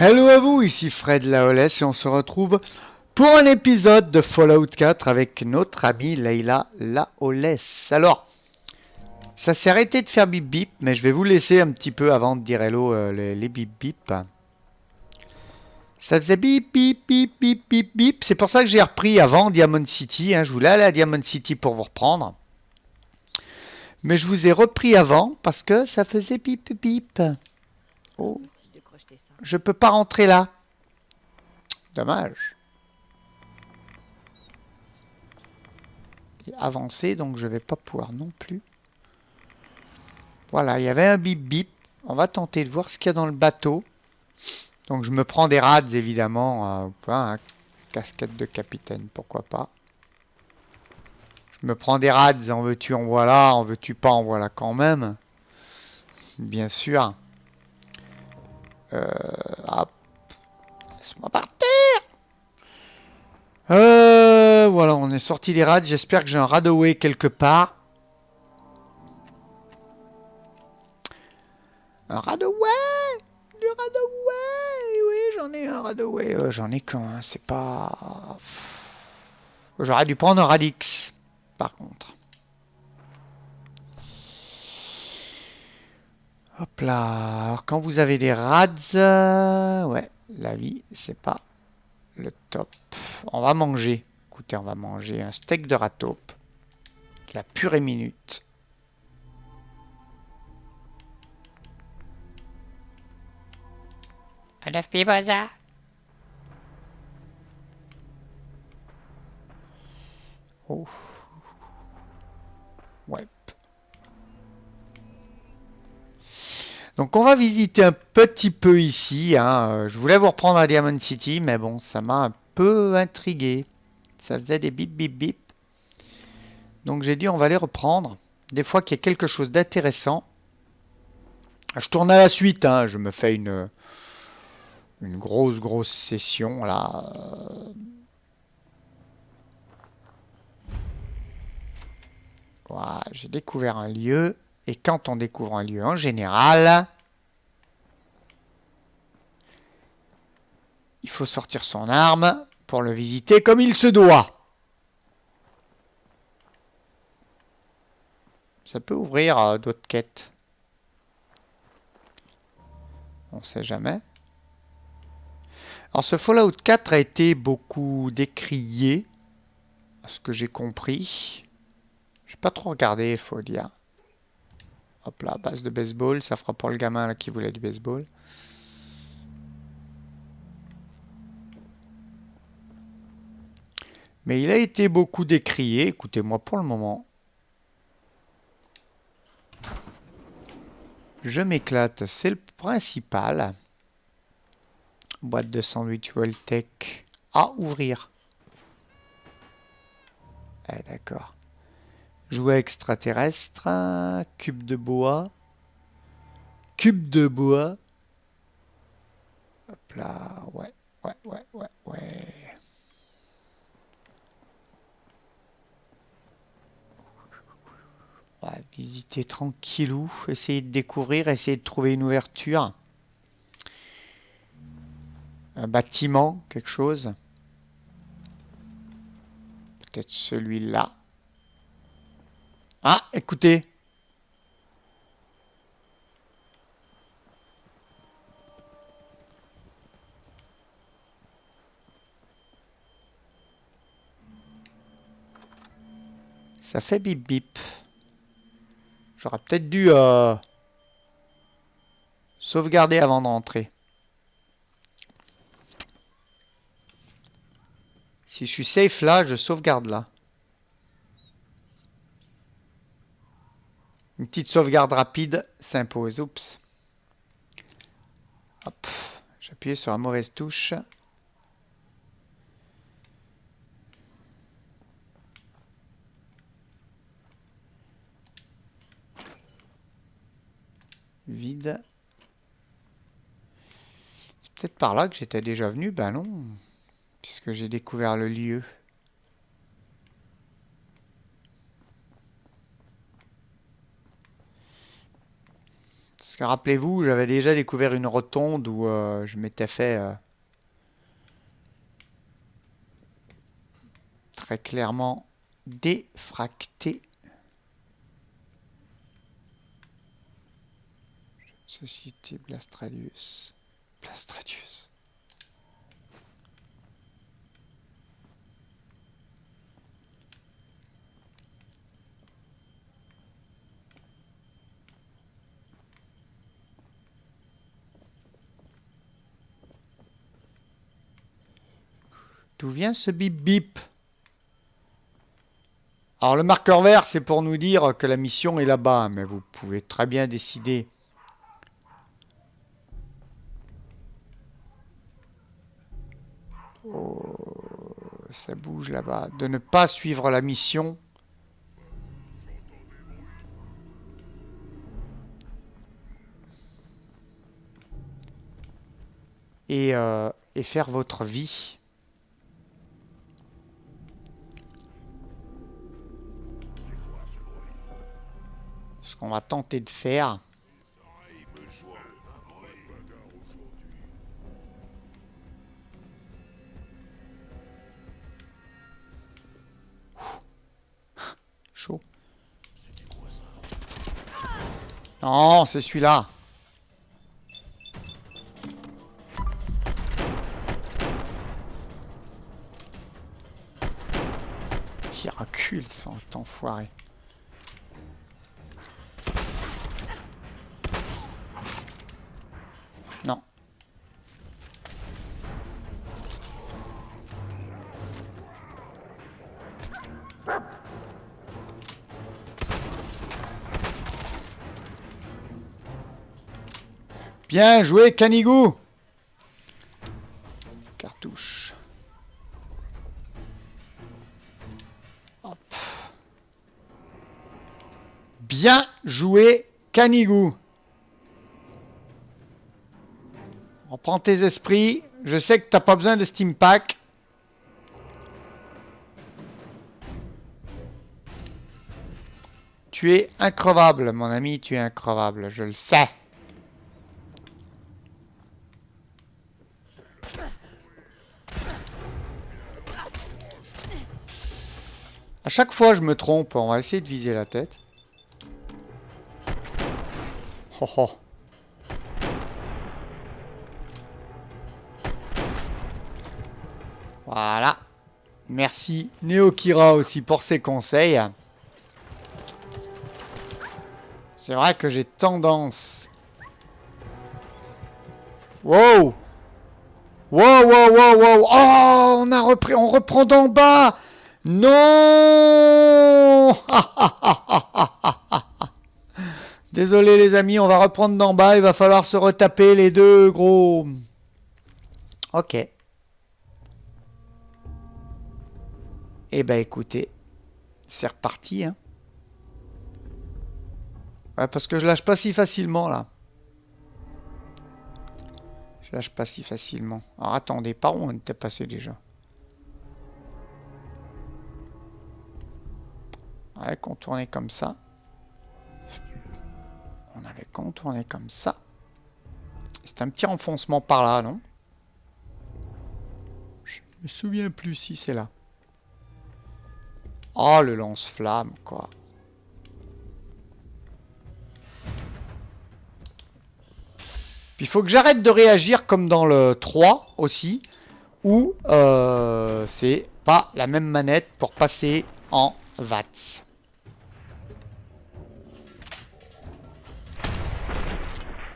Hello à vous, ici Fred Laolès et on se retrouve pour un épisode de Fallout 4 avec notre amie Leila Laolès. Alors, ça s'est arrêté de faire bip bip, mais je vais vous laisser un petit peu avant de dire hello les bip bip. Ça faisait bip bip bip bip bip bip, c'est pour ça que j'ai repris avant Diamond City, je voulais aller à Diamond City pour vous reprendre. Mais je vous ai repris avant parce que ça faisait bip bip. Oh, je peux pas rentrer là. Dommage. Avancer, donc je vais pas pouvoir non plus. Voilà, il y avait un bip bip. On va tenter de voir ce qu'il y a dans le bateau. Donc je me prends des rats évidemment. Casquette de capitaine, pourquoi pas. Je me prends des rats, en veux-tu, en voilà, en veux-tu pas, en voilà quand même. Bien sûr. Hop. Laisse-moi partir. Voilà, on est sorti des rats. J'espère que j'ai un radaway quelque part. Un radaway. Du radaway. Oui, j'en ai un radaway. J'en ai qu'un, c'est pas... J'aurais dû prendre un radix, par contre. Hop là. Alors, quand vous avez des rads, ouais, la vie, c'est pas le top. On va manger. Écoutez, on va manger un steak de rat taupe. La purée minute. Un œuf pibosa. Oh. Ouais. Donc on va visiter un petit peu ici. Je voulais vous reprendre à Diamond City, mais bon, ça m'a un peu intrigué. Ça faisait des bip bip bip. Donc j'ai dit on va les reprendre. Des fois qu'il y a quelque chose d'intéressant. Je tourne à la suite. Je me fais une grosse session là. Voilà, j'ai découvert un lieu. Et quand on découvre un lieu en général, il faut sortir son arme pour le visiter comme il se doit. Ça peut ouvrir d'autres quêtes. On ne sait jamais. Alors ce Fallout 4 a été beaucoup décrié, à ce que j'ai compris. Je n'ai pas trop regardé, il faut dire. Hop là, base de baseball, ça fera pour le gamin là, qui voulait du baseball. Mais il a été beaucoup décrié, écoutez-moi pour le moment. Je m'éclate, c'est le principal. Boîte de sandwich Voltec à ouvrir. Ah, d'accord. Jouet extraterrestre, cube de bois. Cube de bois. Hop là, ouais. On va visiter tranquillou, essayer de découvrir, essayer de trouver une ouverture. Un bâtiment, quelque chose. Peut-être celui-là. Ah, écoutez. Ça fait bip bip. J'aurais peut-être dû sauvegarder avant de rentrer. Si je suis safe là, je sauvegarde là. Une petite sauvegarde rapide s'impose. Oups. Hop. J'ai appuyé sur la mauvaise touche. Vide. C'est peut-être par là que j'étais déjà venu. Ben non. Puisque j'ai découvert le lieu. Parce que rappelez-vous, j'avais déjà découvert une rotonde où je m'étais fait très clairement défracter. Société Blastradius. Blastradius. D'où vient ce bip bip? Alors le marqueur vert, c'est pour nous dire que la mission est là-bas, mais vous pouvez très bien décider. Oh, ça bouge là-bas. De ne pas suivre la mission. Et faire votre vie. Ce qu'on va tenter de faire. Chaud. Non, c'est celui-là. Il recule sans enfoiré. Non. Bien joué, Canigou. Cartouche. Hop. Bien joué, Canigou. Reprends tes esprits. Je sais que t'as pas besoin de Steam Pack. Tu es increvable, mon ami, tu es increvable, je le sais. À chaque fois, je me trompe. On va essayer de viser la tête. Oh oh. Voilà. Merci Neokira aussi pour ses conseils. C'est vrai que j'ai tendance... Wow! Wow, wow, wow, wow! Oh, on a repris, on reprend d'en bas! Non! Désolé les amis, on va reprendre d'en bas. Il va falloir se retaper les deux gros. Ok. Eh ben écoutez, c'est reparti. Hein. Ouais, parce que je lâche pas si facilement là. Je lâche pas si facilement. Alors attendez, par où on était passé déjà? Ouais, contourner comme ça. On avait contourné comme ça. C'est un petit renfoncement par là, non? Je me souviens plus si c'est là. Oh, le lance-flamme, quoi. Puis il faut que j'arrête de réagir comme dans le 3 aussi, où c'est pas la même manette pour passer en VATS.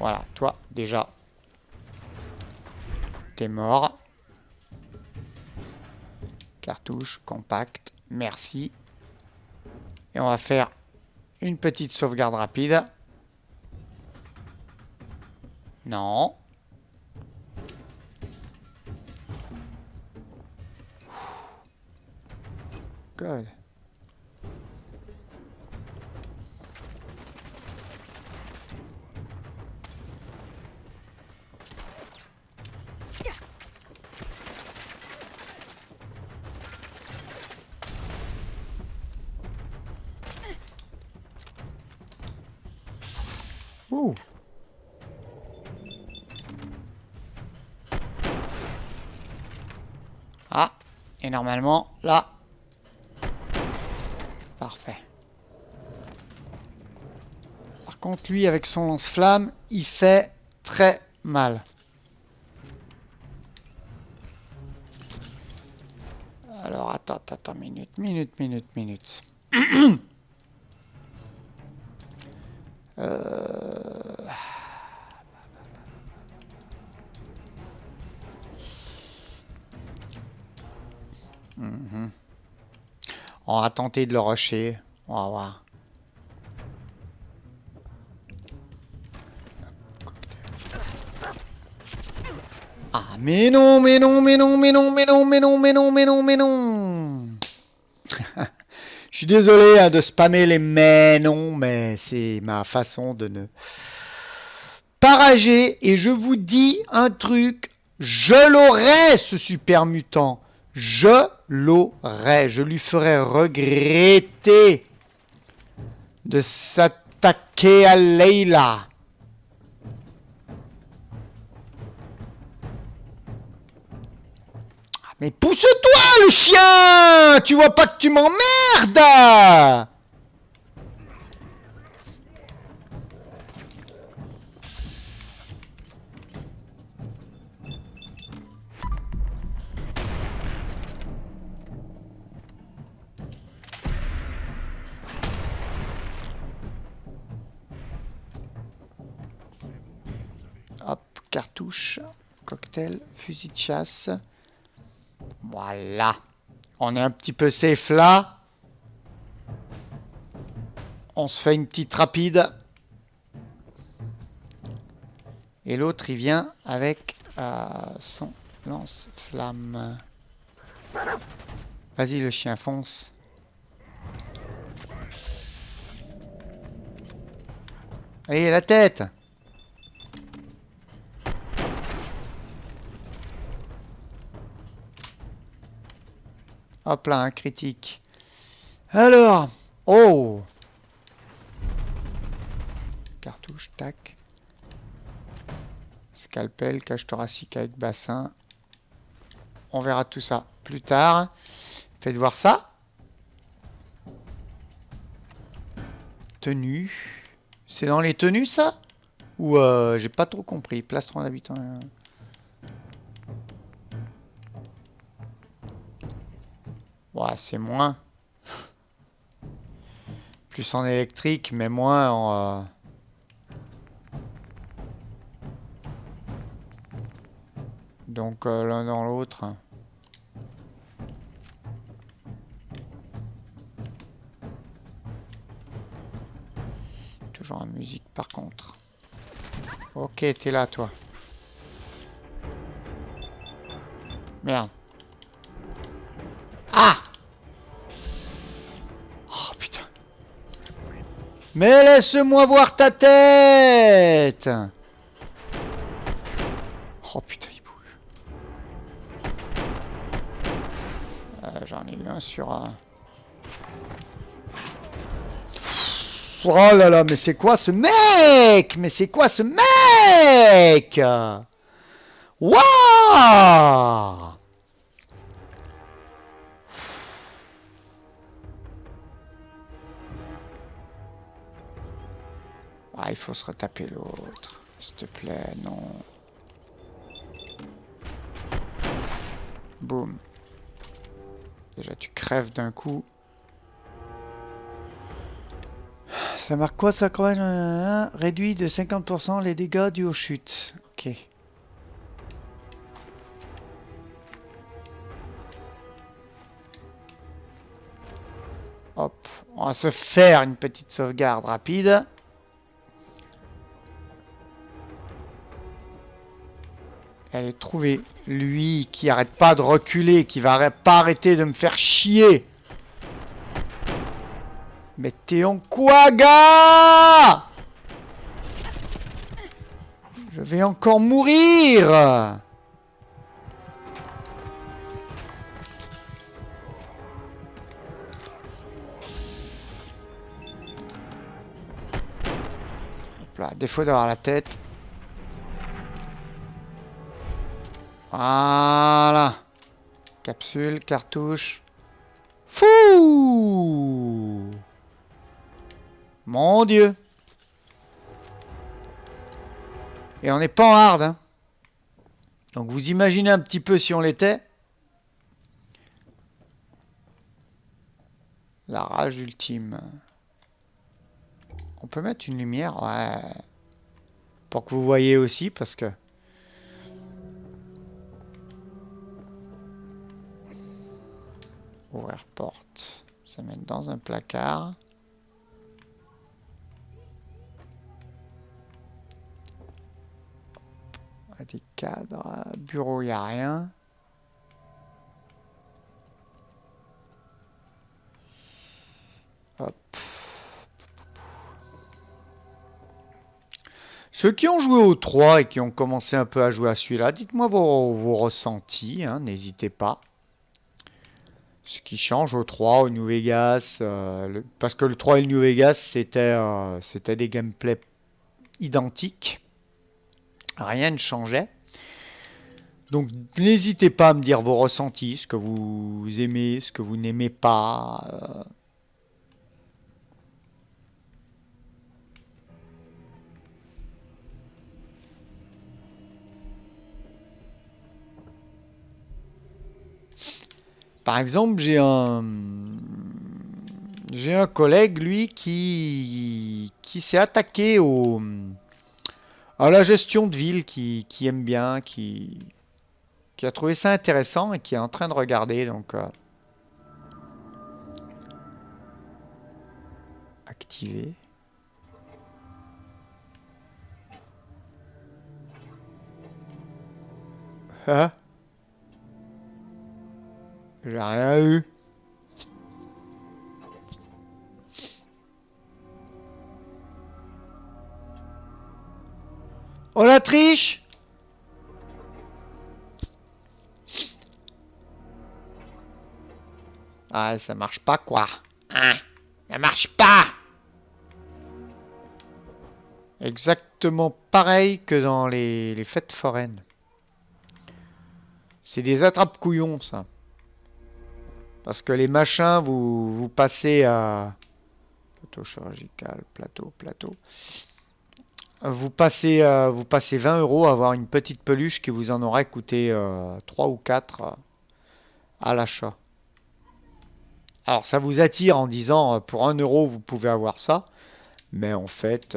Voilà, toi, déjà, t'es mort. Cartouche, compact, merci. Et on va faire une petite sauvegarde rapide. Non. Good. Ouh. Et normalement, là... Parfait. Par contre, lui, avec son lance-flamme, il fait très mal. Alors, attends, minute. On va tenter de le rusher. On va voir. Ah, mais non. Je suis désolé hein, de spammer les mais non, mais c'est ma façon de ne pas rager. Et je vous dis un truc, je l'aurai ce super mutant. Je l'aurai. Je lui ferai regretter de s'attaquer à Layla. Mais pousse-toi le chien! Tu vois pas que tu m'emmerdes! Hop, cartouche, cocktail, fusil de chasse. Voilà. On est un petit peu safe là. On se fait une petite rapide. Et l'autre, il vient avec son lance-flamme. Vas-y, le chien, fonce. Allez, la tête! Hop là, un critique. Alors, oh! Cartouche, tac. Scalpel, cage thoracique avec bassin. On verra tout ça plus tard. Faites voir ça. Tenue. C'est dans les tenues, ça? Ou j'ai pas trop compris. Plastron d'habitant. Ouais, c'est moins. Plus en électrique, mais moins en... Donc l'un dans l'autre. Toujours en musique par contre. Ok, t'es là toi. Merde. Ah! Oh putain. Mais laisse-moi voir ta tête! Oh putain, il bouge. J'en ai eu un sur... Oh là là, mais c'est quoi ce mec? Mais c'est quoi ce mec? Waouh! Ah, il faut se retaper l'autre. S'il te plaît, non. Boum. Déjà, tu crèves d'un coup. Ça marque quoi ça quand même? Réduit de 50% les dégâts dus aux chutes. Ok. Hop. On va se faire une petite sauvegarde rapide. Allez, trouver lui qui arrête pas de reculer, qui va pas arrêter de me faire chier. Mais t'es en quoi, gars? Je vais encore mourir. Hop là, défaut d'avoir la tête. Voilà. Capsule, cartouche. Fouh! Mon Dieu! Et on n'est pas en hard, hein. Donc vous imaginez un petit peu si on l'était. La rage ultime. On peut mettre une lumière, ouais. Pour que vous voyez aussi, parce que... Ouvrir porte. Ça met dans un placard. Des cadres. Bureau, il n'y a rien. Hop. Ceux qui ont joué au 3 et qui ont commencé un peu à jouer à celui-là, dites-moi vos ressentis, hein, n'hésitez pas. Ce qui change au 3, au New Vegas, parce que le 3 et le New Vegas, c'était des gameplays identiques. Rien ne changeait. Donc n'hésitez pas à me dire vos ressentis, ce que vous aimez, ce que vous n'aimez pas. Par exemple, j'ai un collègue, lui, qui s'est attaqué à la gestion de ville, qui aime bien, qui a trouvé ça intéressant et qui est en train de regarder. Donc, activer. Hein? J'ai rien eu. Oh la triche! Ah, ça marche pas quoi. Hein? Ça marche pas! Exactement pareil que dans les fêtes foraines. C'est des attrape-couillons, ça. Parce que les machins, vous passez à... Plateau chirurgical, plateau. Vous passez 20 € à avoir une petite peluche qui vous en aurait coûté 3 ou 4 à l'achat. Alors ça vous attire en disant pour 1 € vous pouvez avoir ça. Mais en fait,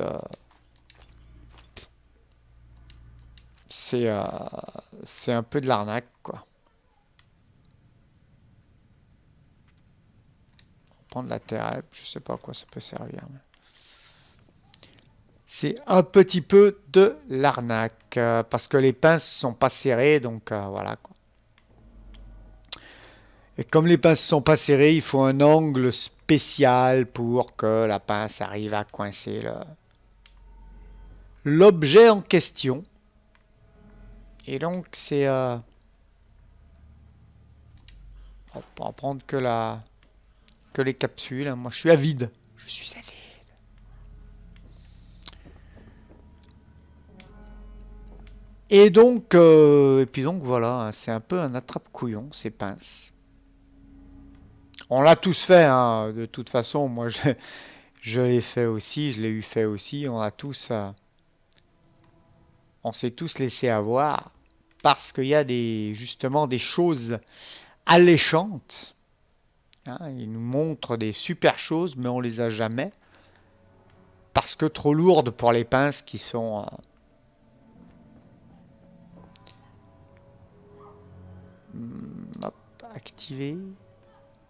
c'est un peu de l'arnaque quoi. Prendre la terre, je sais pas à quoi ça peut servir. Mais... c'est un petit peu de l'arnaque parce que les pinces sont pas serrées, donc voilà quoi. Et comme les pinces sont pas serrées, il faut un angle spécial pour que la pince arrive à coincer l'objet en question. Et donc c'est on va prendre que les capsules. Moi je suis avide. Je suis avide. Et puis donc voilà, c'est un peu un attrape-couillon ces pinces. On l'a tous fait, hein, de toute façon. Moi, je l'ai fait aussi, je l'ai eu fait aussi. On s'est tous laissé avoir parce qu'il y a justement des choses alléchantes. Hein, ils nous montrent des super choses, mais on les a jamais parce que trop lourdes pour les pinces qui sont hop, activées.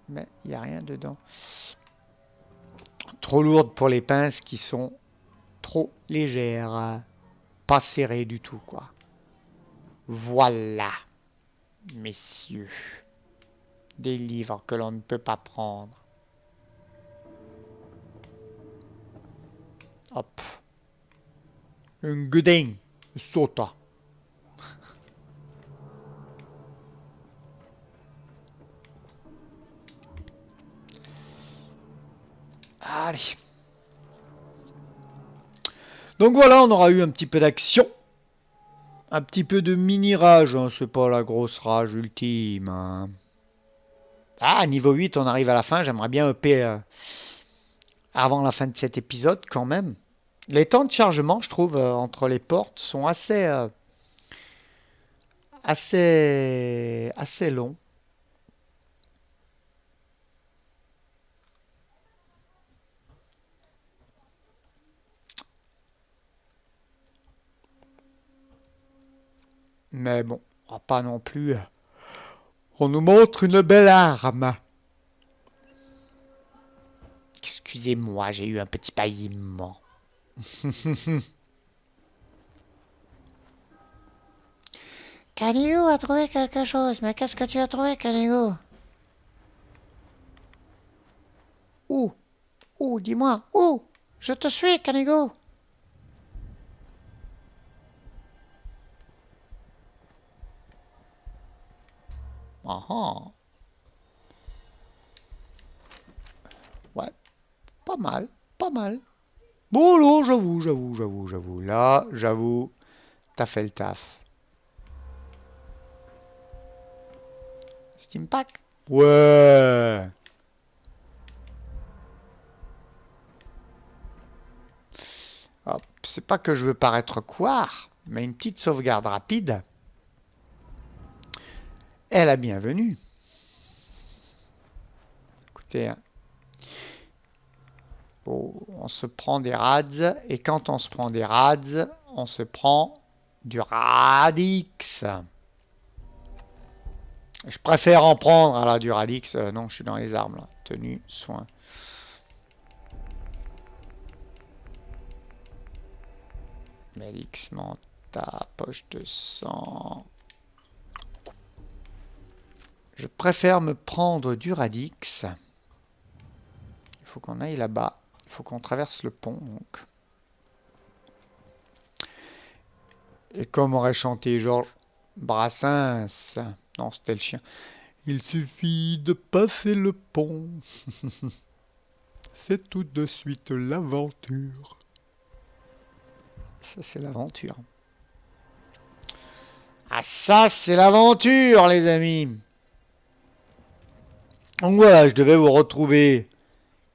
Mais il n'y a rien dedans. Trop lourde pour les pinces qui sont trop légères. Pas serrées du tout, quoi. Voilà, messieurs. Des livres que l'on ne peut pas prendre. Hop. Un goudin. Sauta. Allez. Donc voilà, on aura eu un petit peu d'action. Un petit peu de mini-rage. Hein. C'est pas la grosse rage ultime. Hein. Ah, niveau 8, on arrive à la fin. J'aimerais bien EP avant la fin de cet épisode quand même. Les temps de chargement, je trouve, entre les portes sont assez longs. Mais bon, on va pas non plus. On nous montre une belle arme. Excusez-moi, j'ai eu un petit paillement. Canigo a trouvé quelque chose, mais qu'est-ce que tu as trouvé, Canigo? Où? Où? Dis-moi, où? Je te suis, Canigo. Ah ah. Ouais, pas mal, pas mal. Bon, là, j'avoue. Là, j'avoue, t'as fait le taf. Steam Pack? Ouais. Hop, c'est pas que je veux paraître couard, mais une petite sauvegarde rapide est la bienvenue. Écoutez, hein. Oh, on se prend des rads, et quand on se prend des rads, on se prend du radix. Je préfère en prendre, là, du radix. Non, je suis dans les armes, là. Tenue, soin. Melix, Manta, poche de sang. Je préfère me prendre du radix. Il faut qu'on aille là-bas. Il faut qu'on traverse le pont, donc. Et comme aurait chanté Georges Brassens. Non, c'était le chien. Il suffit de passer le pont. C'est tout de suite l'aventure. Ça, c'est l'aventure. Ah, ça, c'est l'aventure, les amis. Donc voilà, je devais vous retrouver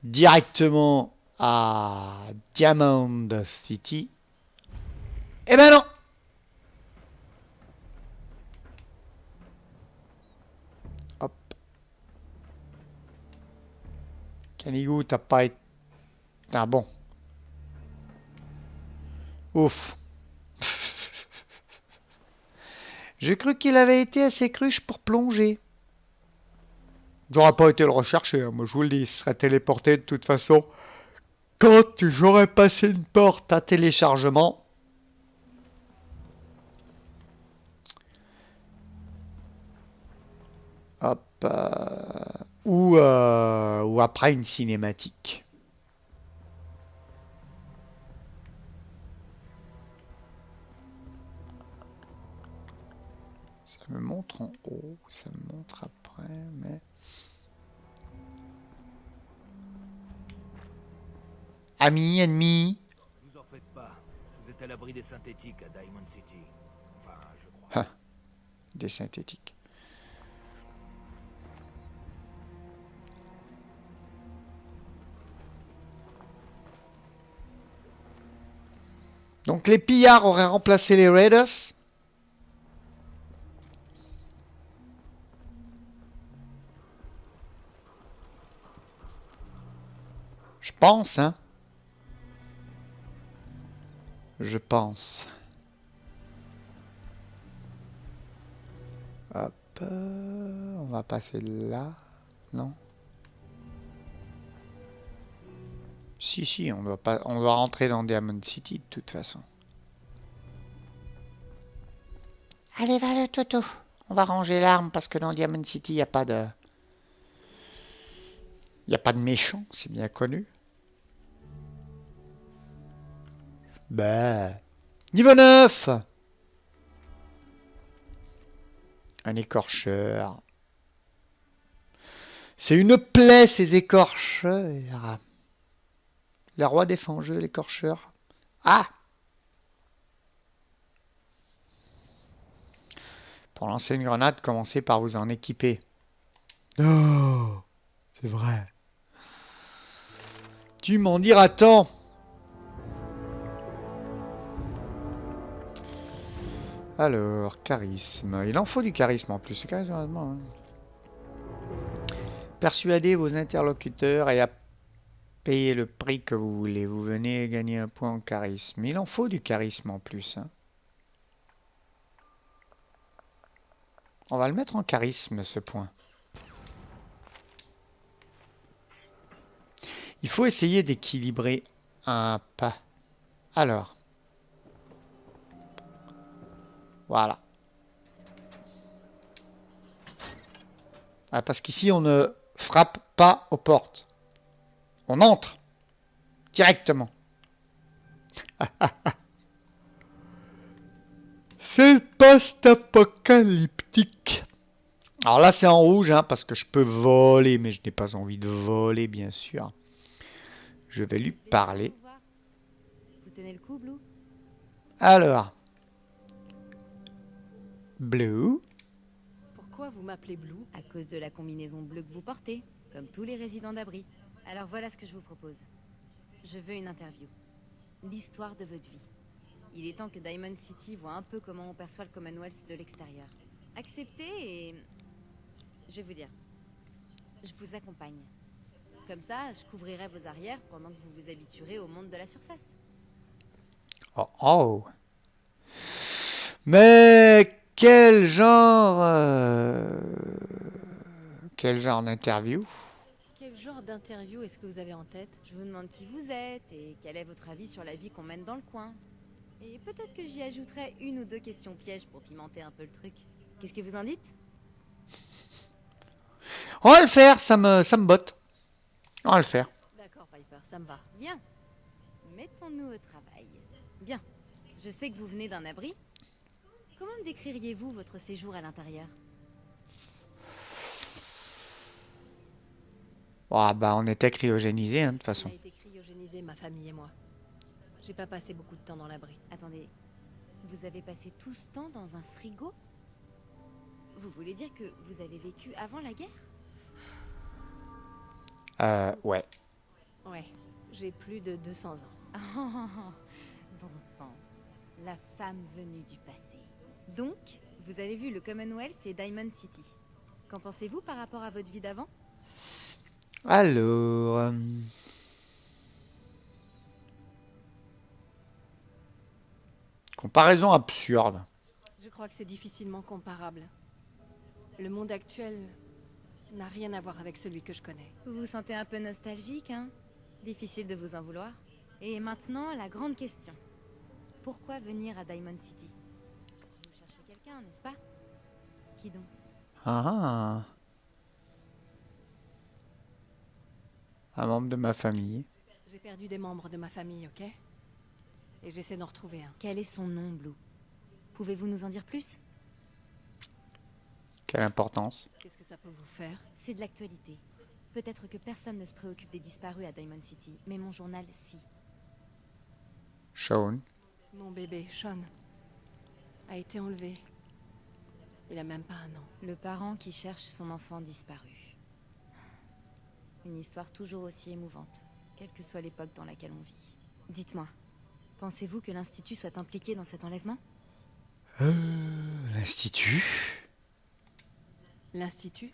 directement à Diamond City. Eh ben non. Hop. Canigou, t'as pas été... Ah bon. Ouf. J'ai cru qu'il avait été à ses cruches pour plonger. J'aurais pas été le rechercher, hein. Moi je vous le dis, il serait téléporté de toute façon. Quand j'aurais passé une porte à téléchargement. Hop. Ou après une cinématique. Ça me montre en haut, ça me montre après, mais... Amis, ennemis. Vous en faites pas. Vous êtes à l'abri des synthétiques à Diamond City. Enfin, je crois. Ah, des synthétiques. Donc les pillards auraient remplacé les Raiders. Je pense, hein. Je pense. Hop. On va passer là. Non. Si, on doit rentrer dans Diamond City de toute façon. Allez, va le Toto. On va ranger l'arme parce que dans Diamond City, il n'y a pas de... Il n'y a pas de méchants, c'est bien connu. Bah. Niveau 9. Un écorcheur. C'est une plaie, ces écorcheurs. Le roi des fangeux, l'écorcheur. Ah! Pour lancer une grenade, commencez par vous en équiper. Oh, c'est vrai. Tu m'en diras tant. Alors, charisme. Il en faut du charisme en plus. C'est charisme, hein. Persuadez vos interlocuteurs et à payer le prix que vous voulez. Vous venez gagner un point en charisme. Il en faut du charisme en plus. Hein. On va le mettre en charisme, ce point. Il faut essayer d'équilibrer un pas. Alors. Voilà. Ah, parce qu'ici, on ne frappe pas aux portes. On entre directement. C'est le post-apocalyptique. Alors là, c'est en rouge, hein, parce que je peux voler, mais je n'ai pas envie de voler, bien sûr. Je vais lui parler. Vous tenez le coup, Blue? Alors. Blue. Pourquoi vous m'appelez Blue? À cause de la combinaison bleue que vous portez, comme tous les résidents d'abri. Alors voilà ce que je vous propose. Je veux une interview. L'histoire de votre vie. Il est temps que Diamond City voit un peu comment on perçoit le Commonwealth de l'extérieur. Acceptez et... Je vais vous dire. Je vous accompagne. Comme ça, je couvrirai vos arrières pendant que vous vous habituerez au monde de la surface. Oh, oh. Mais quel genre d'interview? Quel genre d'interview est-ce que vous avez en tête? Je vous demande qui vous êtes et quel est votre avis sur la vie qu'on mène dans le coin. Et peut-être que j'y ajouterai une ou deux questions pièges pour pimenter un peu le truc. Qu'est-ce que vous en dites? On va le faire, ça me botte. On va le faire. D'accord, Piper, ça me va. Bien. Mettons-nous au travail. Bien. Je sais que vous venez d'un abri. Comment me décririez-vous votre séjour à l'intérieur? Oh, bah, on était cryogénisés, hein, de toute On façon. a été cryogénisés, ma famille et moi. J'ai pas passé beaucoup de temps dans l'abri. Attendez, vous avez passé tout ce temps dans un frigo? Vous voulez dire que vous avez vécu avant la guerre? Ouais. Ouais, j'ai plus de 200 ans. Oh, bon sang, la femme venue du passé. Donc, vous avez vu le Commonwealth et Diamond City. Qu'en pensez-vous par rapport à votre vie d'avant? Alors... comparaison absurde. Je crois que c'est difficilement comparable. Le monde actuel n'a rien à voir avec celui que je connais. Vous vous sentez un peu nostalgique, hein? Difficile de vous en vouloir. Et maintenant, la grande question. Pourquoi venir à Diamond City? Vous cherchez quelqu'un, n'est-ce pas? Qui donc? Ah. Un membre de ma famille. J'ai perdu des membres de ma famille, ok? Et j'essaie d'en retrouver un. Quel est son nom, Blue? Pouvez-vous nous en dire plus? Quelle importance. Qu'est-ce que ça peut vous faire? C'est de l'actualité. Peut-être que personne ne se préoccupe des disparus à Diamond City, mais mon journal, si. Sean. Mon bébé, Sean, a été enlevé. Il a même pas un an. Le parent qui cherche son enfant disparu. Une histoire toujours aussi émouvante, quelle que soit l'époque dans laquelle on vit. Dites-moi, pensez-vous que l'Institut soit impliqué dans cet enlèvement? L'Institut. L'Institut?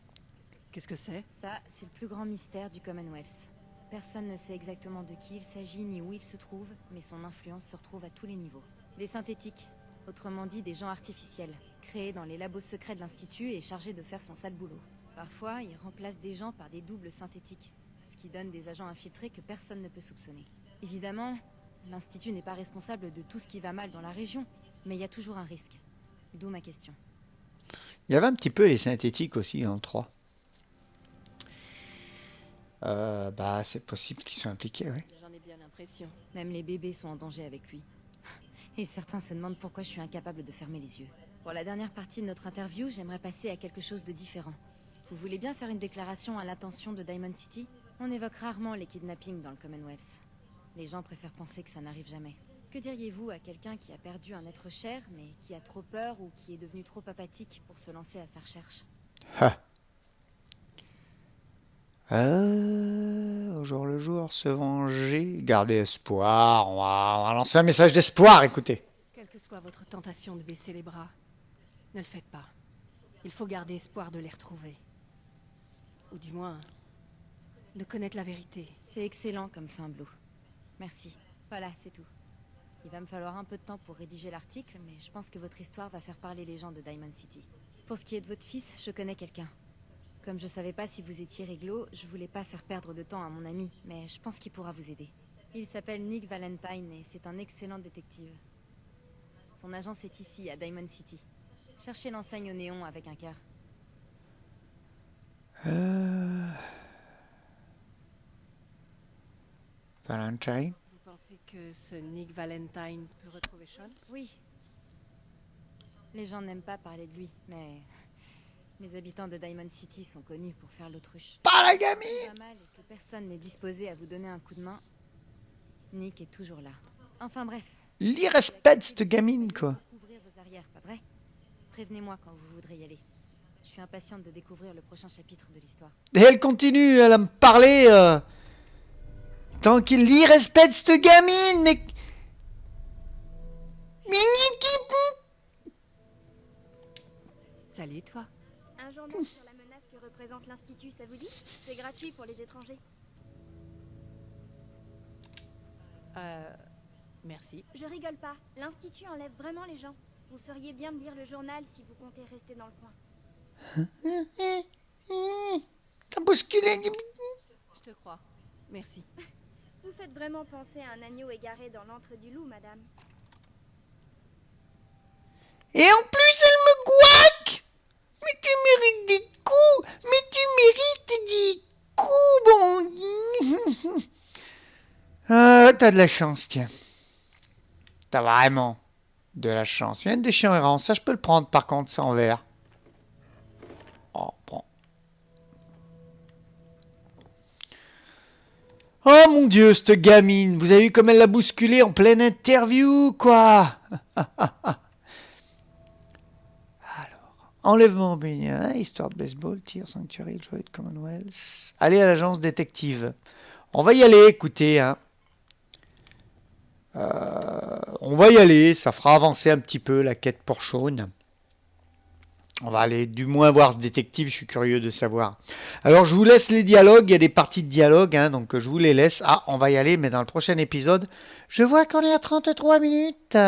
Qu'est-ce que c'est? Ça, c'est le plus grand mystère du Commonwealth. Personne ne sait exactement de qui il s'agit ni où il se trouve, mais son influence se retrouve à tous les niveaux. Des synthétiques, autrement dit des gens artificiels, créés dans les labos secrets de l'Institut et chargés de faire son sale boulot. Parfois, ils remplacent des gens par des doubles synthétiques, ce qui donne des agents infiltrés que personne ne peut soupçonner. Évidemment, l'Institut n'est pas responsable de tout ce qui va mal dans la région, mais il y a toujours un risque. D'où ma question. Il y avait un petit peu les synthétiques aussi en 3. Bah, c'est possible qu'ils soient impliqués, oui. J'en ai bien l'impression. Même les bébés sont en danger avec lui. Et certains se demandent pourquoi je suis incapable de fermer les yeux. Pour la dernière partie de notre interview, j'aimerais passer à quelque chose de différent. Vous voulez bien faire une déclaration à l'attention de Diamond City? On évoque rarement les kidnappings dans le Commonwealth. Les gens préfèrent penser que ça n'arrive jamais. Que diriez-vous à quelqu'un qui a perdu un être cher, mais qui a trop peur ou qui est devenu trop apathique pour se lancer à sa recherche? Ah. Au jour le jour, se venger, garder espoir. On va lancer un message d'espoir, écoutez. Quelle que soit votre tentation de baisser les bras, ne le faites pas. Il faut garder espoir de les retrouver. Ou du moins, de connaître la vérité. C'est excellent comme fin, Blue. Merci. Voilà, c'est tout. Il va me falloir un peu de temps pour rédiger l'article, mais je pense que votre histoire va faire parler les gens de Diamond City. Pour ce qui est de votre fils, je connais quelqu'un. Comme je savais pas si vous étiez réglo, je voulais pas faire perdre de temps à mon ami, mais je pense qu'il pourra vous aider. Il s'appelle Nick Valentine et c'est un excellent détective. Son agence est ici, à Diamond City. Cherchez l'enseigne au néon avec un cœur. Valentine. Vous pensez que ce Nick Valentine peut retrouver Sean? Oui. Les gens n'aiment pas parler de lui, mais... les habitants de Diamond City sont connus pour faire l'autruche. Pas la Si gamine. va mal et que personne n'est disposé à vous donner un coup de main, Nick est toujours là. Enfin bref. L'irrespect, cette gamine, quoi. Couvrir vos arrières, pas vrai? Prévenez-moi quand vous voudrez y aller. Je suis impatiente de découvrir le prochain chapitre de l'histoire. Et elle continue, elle à me parler. Tant qu'il l'irrespect, cette gamine, mais... Salut, toi. Un journal sur la menace que représente l'Institut, ça vous dit? C'est gratuit pour les étrangers. Merci. Je rigole pas. L'Institut enlève vraiment les gens. Vous feriez bien de lire le journal si vous comptez rester dans le coin. T'as bousculé. Je te crois. Merci. Vous faites vraiment penser à un agneau égaré dans l'antre du loup, madame. Et en plus, elle me gouaque. Mais tu mérites des coups. Mais tu mérites des coups, bon. T'as de la chance, tiens. T'as vraiment de la chance. Il y a des chiens errants. Ça, je peux le prendre, par contre, c'est en vert. Oh, prends. Oh, mon Dieu, cette gamine. Vous avez vu comme elle l'a bousculé en pleine interview, quoi. Enlèvement bénin, histoire de baseball, tir, sanctuary, joie de Commonwealth. Allez à l'agence détective. On va y aller, écoutez. Hein. On va y aller, ça fera avancer un petit peu la quête pour Sean. On va aller du moins voir ce détective, je suis curieux de savoir. Alors je vous laisse les dialogues, il y a des parties de dialogue, hein, donc je vous les laisse. Ah, on va y aller, mais dans le prochain épisode, je vois qu'on est à 33 minutes.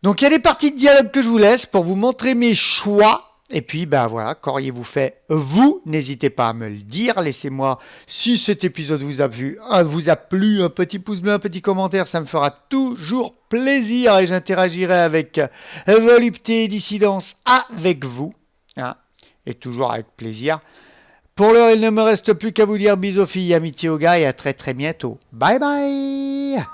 Donc il y a des parties de dialogue que je vous laisse pour vous montrer mes choix. Et puis ben voilà, qu'auriez-vous fait vous? N'hésitez pas à me le dire. Laissez-moi, si cet épisode vous a plu, un petit pouce bleu, un petit commentaire. Ça me fera toujours plaisir et j'interagirai avec Volupté et Dissidence avec vous. Hein, et toujours avec plaisir. Pour l'heure, il ne me reste plus qu'à vous dire bisous filles, amitié aux gars et à très très bientôt. Bye bye.